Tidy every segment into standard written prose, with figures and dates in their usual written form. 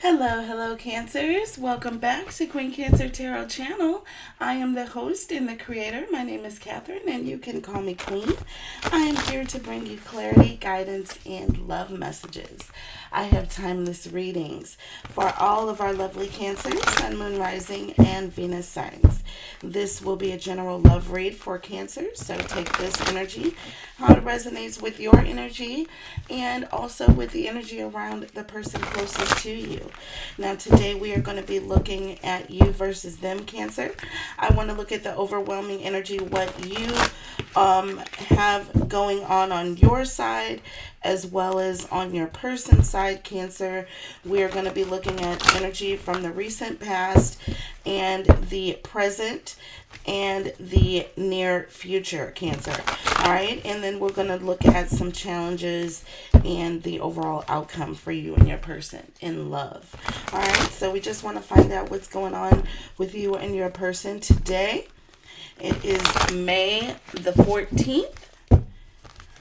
Hello, Cancers. Welcome back to Queen Cancer Tarot channel. I am the host and the creator. My name is Catherine, and you can call me Queen. I am here to bring you clarity, guidance, and love messages. I have timeless readings for all of our lovely Cancers, Sun, Moon, Rising, and Venus signs. This will be a general love read for Cancers, so take this energy, how it resonates with your energy, and also with the energy around the person closest to you. Now, today we are going to be looking at you versus them, Cancer. I want to look at the overwhelming energy, what you have going on your side, as well as on your person's side, Cancer. We are going to be looking at energy from the recent past and the present and the near future, Cancer. All right, and then we're going to look at some challenges and the overall outcome for you and your person in love. All right, so we just want to find out what's going on with you and your person today. It is May the 14th.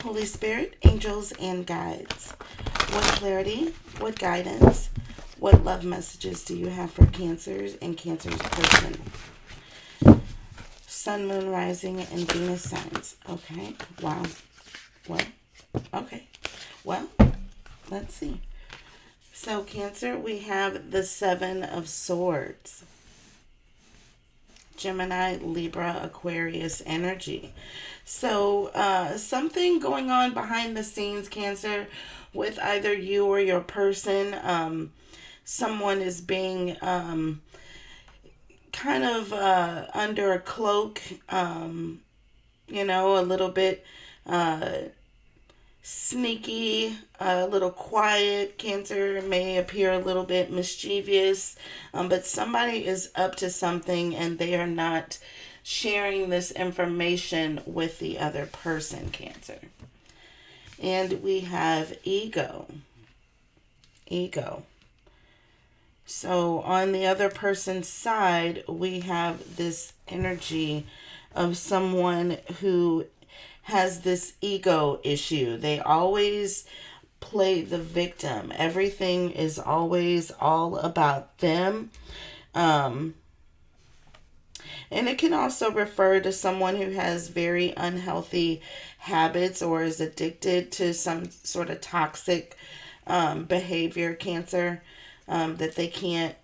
Holy Spirit, angels, and guides. What clarity, what guidance, what love messages do you have for Cancers and Cancer's person? Sun, Moon, Rising, and Venus signs. Okay. Wow. Well, okay. Well, let's see. So, Cancer, we have the Seven of Swords. Gemini, Libra, Aquarius energy. So, something going on behind the scenes, Cancer, with either you or your person. Someone is being kind of under a cloak, a little bit sneaky, a little quiet. Cancer may appear a little bit mischievous, but somebody is up to something and they are not sharing this information with the other person, Cancer. And we have ego. So on the other person's side, we have this energy of someone who has this ego issue. They always play the victim. Everything is always all about them. And it can also refer to someone who has very unhealthy habits or is addicted to some sort of toxic behavior, Cancer. That they can't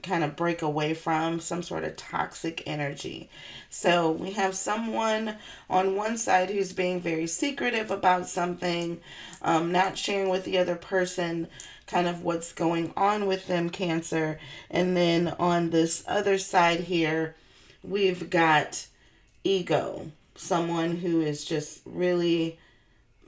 kind of break away from, some sort of toxic energy. So we have someone on one side who's being very secretive about something, not sharing with the other person kind of what's going on with them, Cancer. And then on this other side here, we've got ego, someone who is just really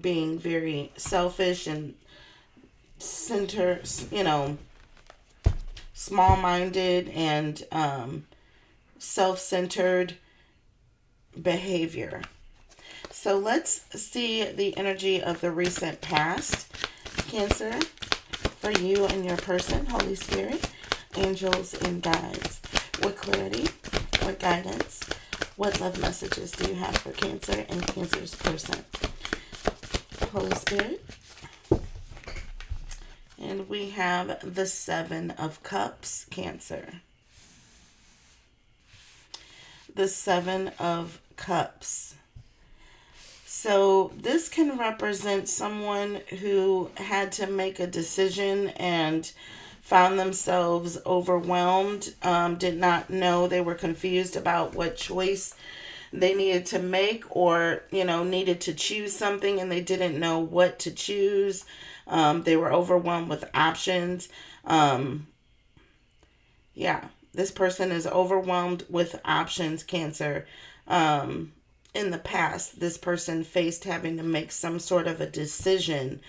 being very selfish and small-minded and self-centered behavior. So let's see the energy of the recent past, Cancer, for you and your person. Holy Spirit, angels, and guides. What clarity, what guidance, what love messages do you have for Cancer and Cancer's person? Holy Spirit. And we have the Seven of Cups, Cancer. The Seven of Cups. So this can represent someone who had to make a decision and found themselves overwhelmed, did not know, they were confused about what choice they needed to make, or, needed to choose something and they didn't know what to choose. They were overwhelmed with options. This person is overwhelmed with options, Cancer. In the past, this person faced having to make some sort of a decision,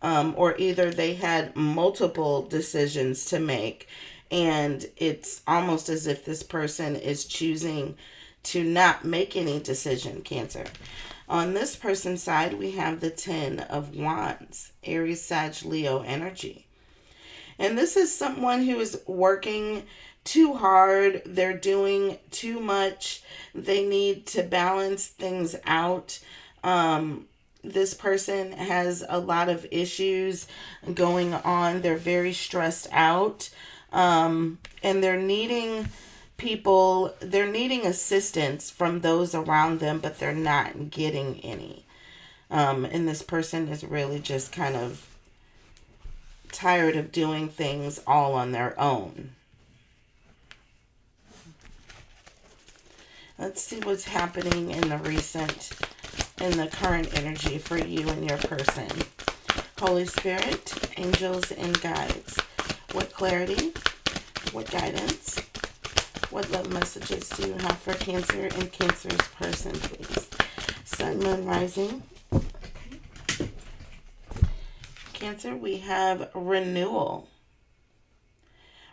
or either they had multiple decisions to make, and it's almost as if this person is choosing to not make any decision, Cancer. On this person's side, we have the Ten of Wands, Aries, Sag, Leo energy. And this is someone who is working too hard. They're doing too much. They need to balance things out. this person has a lot of issues going on. They're very stressed out. And they're needing they're needing assistance from those around them, but they're not getting any. And this person is really just kind of tired of doing things all on their own. Let's see what's happening in the current energy for you and your person. Holy Spirit, angels, and guides. What clarity, what guidance, what love messages do you have for Cancer and Cancer's person, please? Sun, Moon, Rising. Okay. Cancer, we have renewal.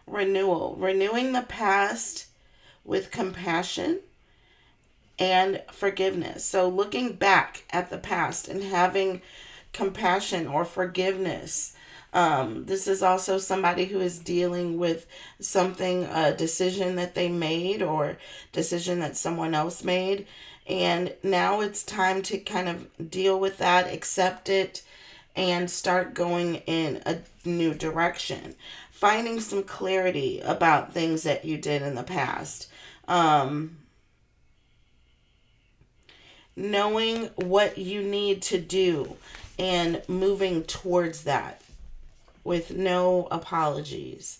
Renewing the past with compassion and forgiveness. So looking back at the past and having compassion or forgiveness. This is also somebody who is dealing with something, a decision that they made or decision that someone else made. And now it's time to kind of deal with that, accept it, and start going in a new direction. Finding some clarity about things that you did in the past. Knowing what you need to do and moving towards that with no apologies.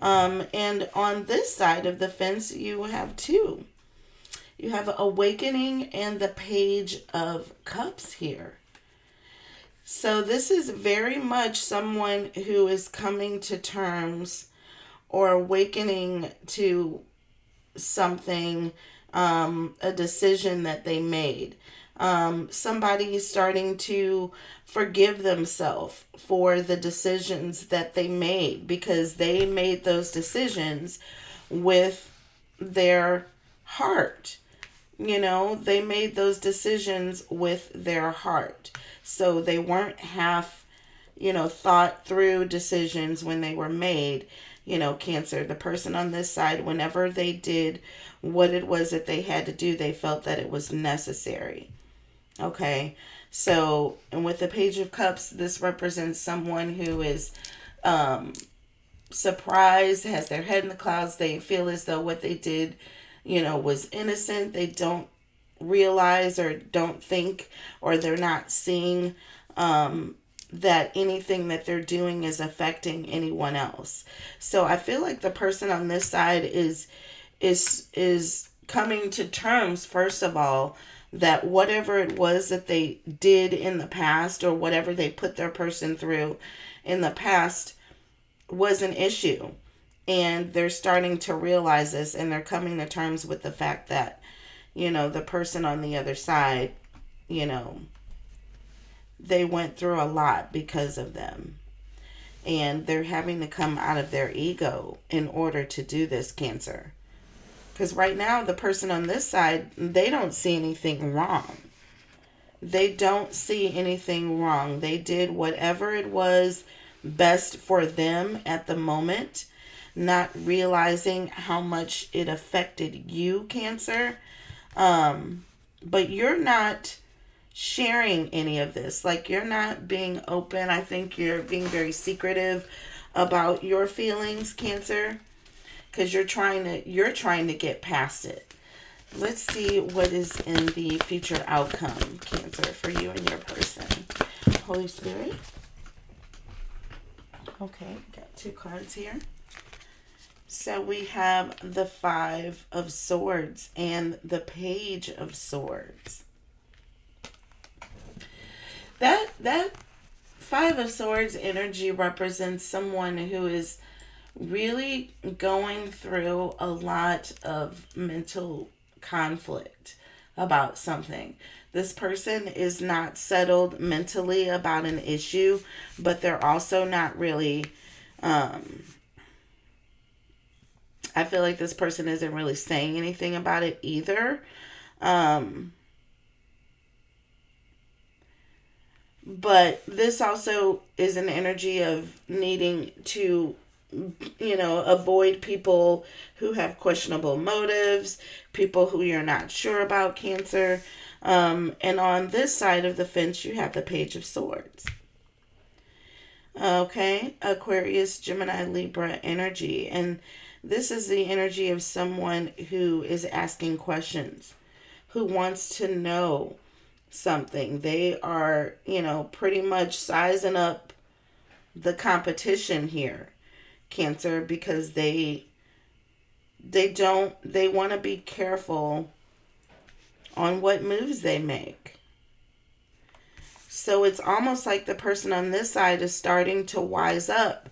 And on this side of the fence, you have two. You have Awakening and the Page of Cups here. So this is very much someone who is coming to terms or awakening to something, a decision that they made. Somebody is starting to forgive themselves for the decisions that they made because they made those decisions with their heart. You know, they made those decisions with their heart. So they weren't half, thought through decisions when they were made. Cancer, the person on this side, whenever they did what it was that they had to do, they felt that it was necessary. Okay, so, and with the Page of Cups, this represents someone who is surprised, has their head in the clouds. They feel as though what they did, was innocent. They don't realize or don't think, or they're not seeing that anything that they're doing is affecting anyone else. So I feel like the person on this side is coming to terms, first of all, that whatever it was that they did in the past or whatever they put their person through in the past was an issue. And they're starting to realize this, and they're coming to terms with the fact that, the person on the other side, they went through a lot because of them. And they're having to come out of their ego in order to do this, Cancer. Because right now, the person on this side, they don't see anything wrong. They don't see anything wrong. They did whatever it was best for them at the moment, not realizing how much it affected you, Cancer. But you're not sharing any of this. Like, you're not being open. I think you're being very secretive about your feelings, Cancer, because you're trying to get past it. Let's see what is in the future outcome, Cancer, for you and your person. Holy Spirit. Okay, got two cards here. So we have the Five of Swords and the Page of Swords. That Five of Swords energy represents someone who is really going through a lot of mental conflict about something. This person is not settled mentally about an issue, but they're also not really, I feel like this person isn't really saying anything about it either. But this also is an energy of needing to, avoid people who have questionable motives, people who you're not sure about, Cancer. And on this side of the fence, you have the Page of Swords. Okay, Aquarius, Gemini, Libra energy. And this is the energy of someone who is asking questions, who wants to know something. They are, pretty much sizing up the competition here, Cancer, because they want to be careful on what moves they make. So it's almost like the person on this side is starting to wise up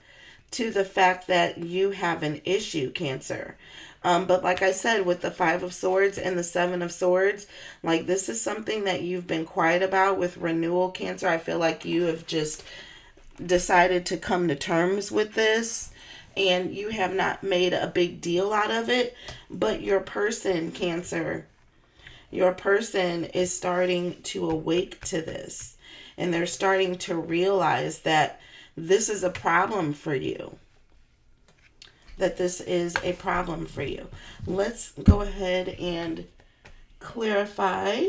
to the fact that you have an issue, Cancer. But like I said, with the Five of Swords and the Seven of Swords, like this is something that you've been quiet about with renewal, Cancer. I feel like you have just decided to come to terms with this and you have not made a big deal out of it. But your person, Cancer, your person is starting to awake to this. And they're starting to realize that this is a problem for you. That this is a problem for you. Let's go ahead and clarify.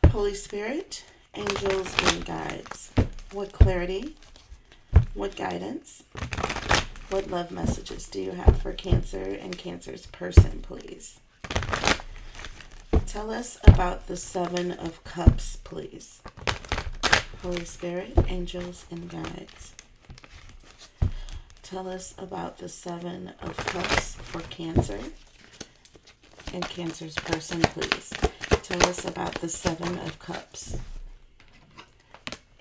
Holy Spirit, angels and guides. What clarity, what guidance, what love messages do you have for Cancer and Cancer's person, please? Tell us about the Seven of Cups, please. Holy Spirit, angels, and guides. Tell us about the Seven of Cups for Cancer and Cancer's person, please. Tell us about the Seven of Cups.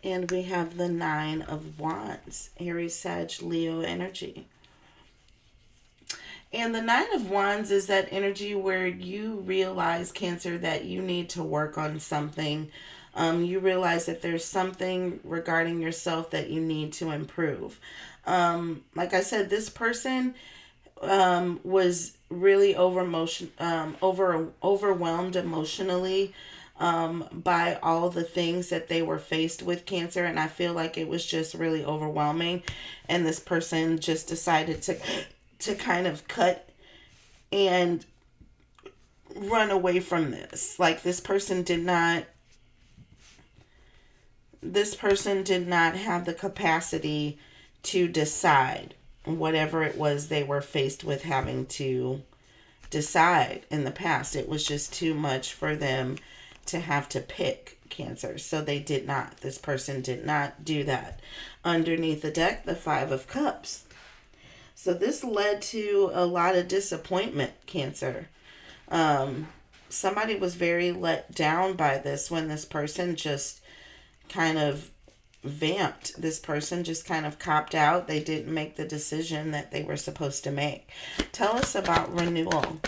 And we have the Nine of Wands, Aries, Sag, Leo energy. And the Nine of Wands is that energy where you realize, Cancer, that you need to work on something. You realize that there's something regarding yourself that you need to improve. Like I said, this person was really overwhelmed emotionally by all the things that they were faced with, Cancer. And I feel like it was just really overwhelming. And this person just decided to kind of cut and run away from this. Like this person did not have the capacity to decide whatever it was they were faced with having to decide in the past. It was just too much for them to have to pick, Cancer. So they did not. This person did not do that. Underneath the deck, the Five of Cups. So this led to a lot of disappointment, Cancer. Somebody was very let down by this when this person just kind of vamped. This person just kind of copped out. They didn't make the decision that they were supposed to make. Tell us about renewal.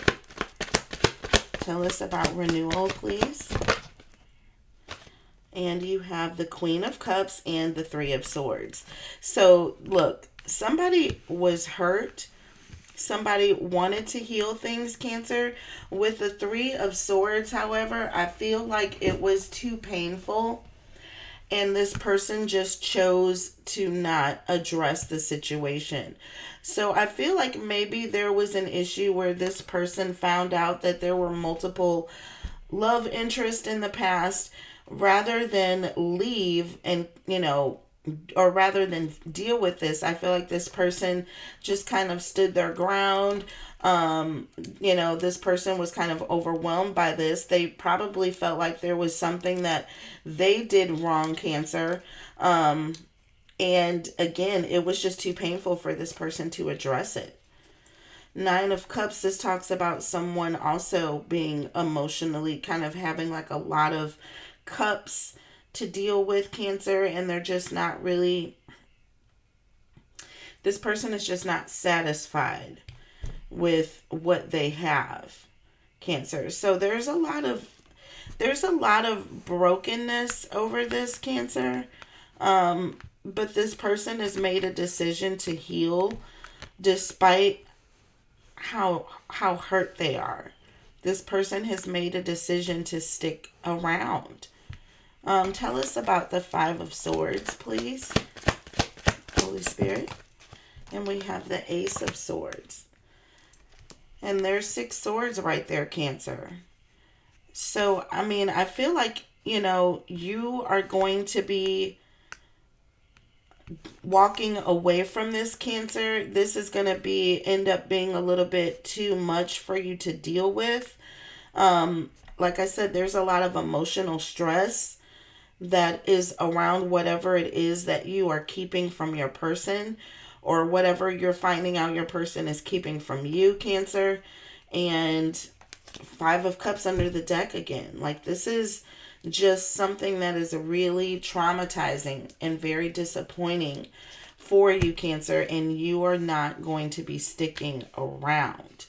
Tell us about renewal, please. And you have the Queen of Cups and the Three of Swords. So look, somebody was hurt. Somebody wanted to heal things, Cancer. With the Three of Swords, however, I feel like it was too painful. And this person just chose to not address the situation. So I feel like maybe there was an issue where this person found out that there were multiple love interests in the past. Rather than leave and, or rather than deal with this, I feel like this person just kind of stood their ground. This person was kind of overwhelmed by this. They probably felt like there was something that they did wrong, Cancer. And again, it was just too painful for this person to address it. Nine of Cups, this talks about someone also being emotionally kind of having like a lot of cups to deal with, Cancer, and they're just not really, this person is just not satisfied with what they have, Cancer. So there's a lot of brokenness over this, Cancer. But this person has made a decision to heal despite how hurt they are. This person has made a decision to stick around. Tell us about the Five of Swords, please, Holy Spirit. And we have the Ace of Swords. And there's 6 swords right there, Cancer. So, I mean, I feel like, you are going to be walking away from this, Cancer. This is going to end up being a little bit too much for you to deal with. Like I said, there's a lot of emotional stress that is around whatever it is that you are keeping from your person, or whatever you're finding out your person is keeping from you, Cancer. And 5 of Cups under the deck again. Like, this is just something that is really traumatizing and very disappointing for you, Cancer, and you are not going to be sticking around.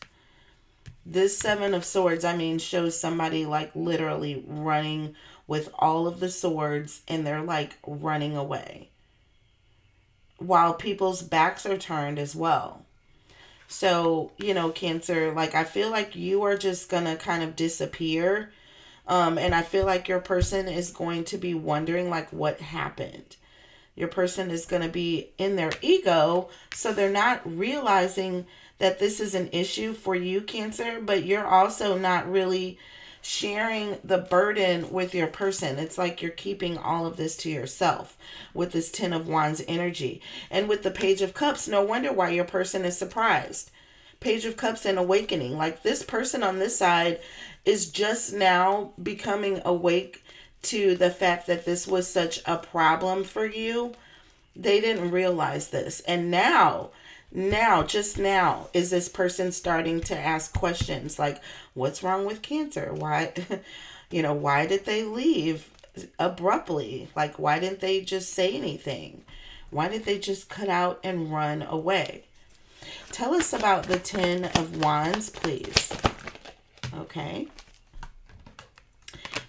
This 7 of Swords, I mean, shows somebody like literally running with all of the swords, and they're like running away while people's backs are turned as well. So, Cancer, like, I feel like you are just gonna kind of disappear. And I feel like your person is going to be wondering, like, what happened. Your person is going to be in their ego, so they're not realizing that this is an issue for you, Cancer, but you're also not really sharing the burden with your person. It's like you're keeping all of this to yourself with this 10 of Wands energy. And with the Page of Cups, no wonder why your person is surprised. Page of Cups and awakening. Like, this person on this side is just now becoming awake to the fact that this was such a problem for you. They didn't realize this. And just now, is this person starting to ask questions like, what's wrong with Cancer? Why, why did they leave abruptly? Like, why didn't they just say anything? Why did they just cut out and run away? Tell us about the 10 of Wands, please. Okay.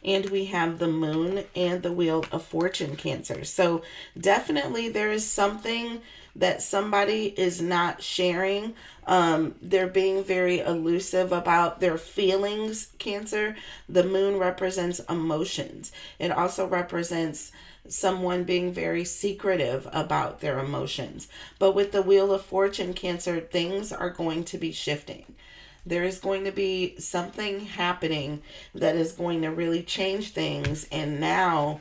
And we have the Moon and the Wheel of Fortune, Cancer. So definitely there is something that somebody is not sharing. They're being very elusive about their feelings, Cancer. The Moon represents emotions. It also represents someone being very secretive about their emotions. But with the Wheel of Fortune, Cancer, things are going to be shifting. There is going to be something happening that is going to really change things. And now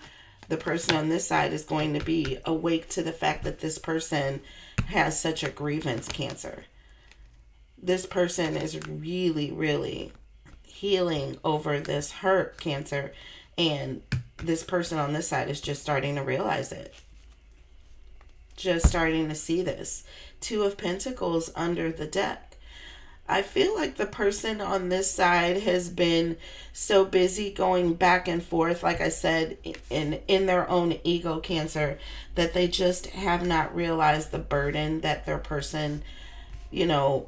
the person on this side is going to be awake to the fact that this person has such a grievance, Cancer. This person is really, really healing over this hurt, Cancer. And this person on this side is just starting to realize it. Just starting to see this. 2 of Pentacles under the deck. I feel like the person on this side has been so busy going back and forth, like I said, in their own ego, Cancer, that they just have not realized the burden that their person,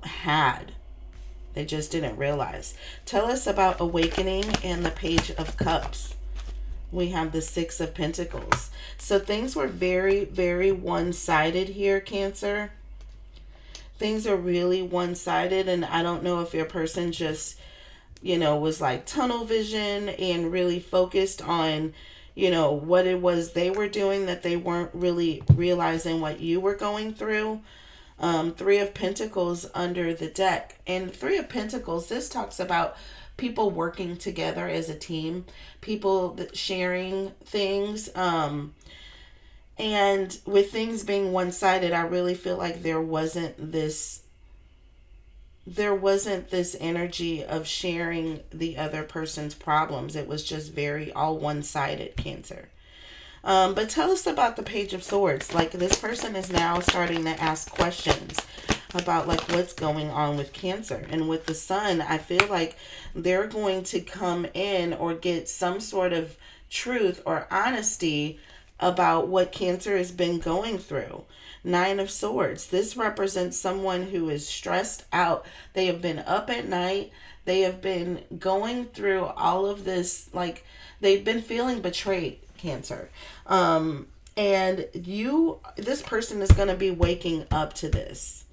had. They just didn't realize. Tell us about awakening and the Page of Cups. We have the 6 of Pentacles. So things were very, very one-sided here, Cancer. Things are really one-sided, and I don't know if your person just, was like tunnel vision and really focused on, what it was they were doing, that they weren't really realizing what you were going through. 3 of Pentacles under the deck. And 3 of Pentacles, this talks about people working together as a team, people that sharing things, and with things being one-sided, I really feel like there wasn't this energy of sharing the other person's problems. It was just very all one-sided, Cancer. But tell us about the Page of Swords. Like, this person is now starting to ask questions about like what's going on with Cancer. And with the Sun, I feel like they're going to come in or get some sort of truth or honesty about what Cancer has been going through. 9 of Swords. This represents someone who is stressed out. They have been up at night. They have been going through all of this, like they've been feeling betrayed, Cancer. And this person is going to be waking up to this.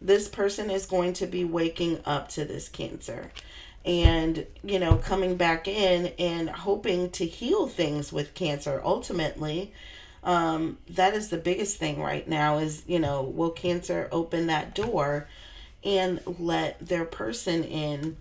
This person is going to be waking up to this, Cancer. And, coming back in and hoping to heal things with Cancer. Ultimately, that is the biggest thing right now is, will Cancer open that door and let their person in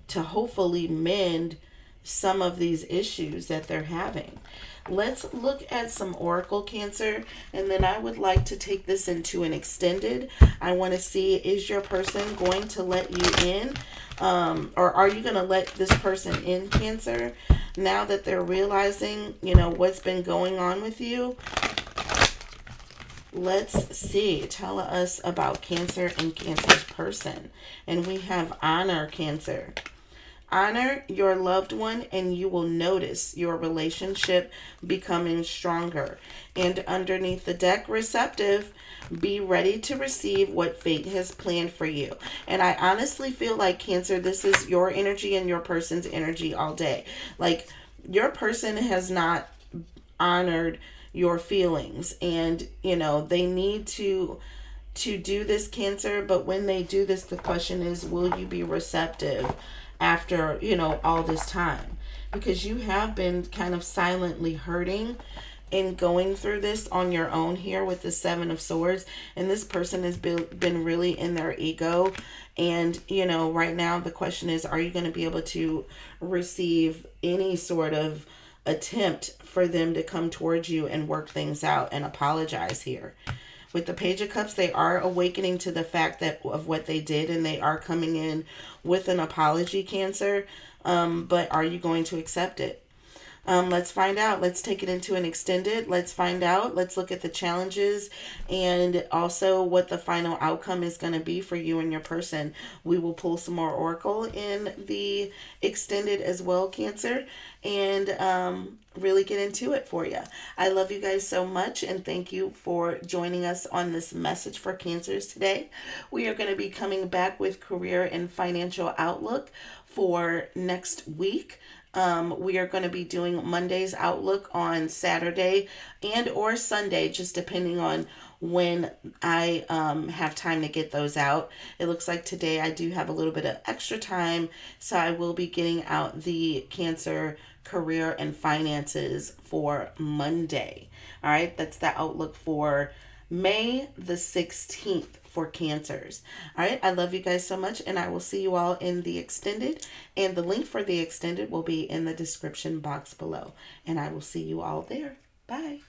to hopefully mend some of these issues that they're having. Let's look at some Oracle, Cancer, and then I would like to take this into an extended. I want to see, is your person going to let you in? Or are you going to let this person in, Cancer, now that they're realizing, what's been going on with you? Let's see. Tell us about Cancer and Cancer's person. And we have honor, Cancer. Honor your loved one and you will notice your relationship becoming stronger. And underneath the deck, receptive, be ready to receive what fate has planned for you. And I honestly feel like, Cancer, this is your energy and your person's energy all day. Like, your person has not honored your feelings, and they need to do this, Cancer. But when they do this, the question is, will you be receptive after all this time? Because you have been kind of silently hurting and going through this on your own here with the Seven of Swords, and this person has been really in their ego. And right now the question is, are you going to be able to receive any sort of attempt for them to come towards you and work things out and apologize here? With the Page of Cups, they are awakening to the fact of what they did, and they are coming in with an apology, Cancer. But are you going to accept it? Let's find out. Let's take it into an extended. Let's find out. Let's look at the challenges and also what the final outcome is going to be for you and your person. We will pull some more Oracle in the extended as well, Cancer, and really get into it for you. I love you guys so much, and thank you for joining us on this message for Cancers today. We are going to be coming back with career and financial outlook for next week. We are going to be doing Monday's outlook on Saturday and or Sunday, just depending on when I have time to get those out. It looks like today I do have a little bit of extra time, so I will be getting out the Cancer career and finances for Monday. All right, that's the outlook for May the 16th for Cancers. All right, I love you guys so much, and I will see you all in the extended, and the link for the extended will be in the description box below, and I will see you all there. Bye.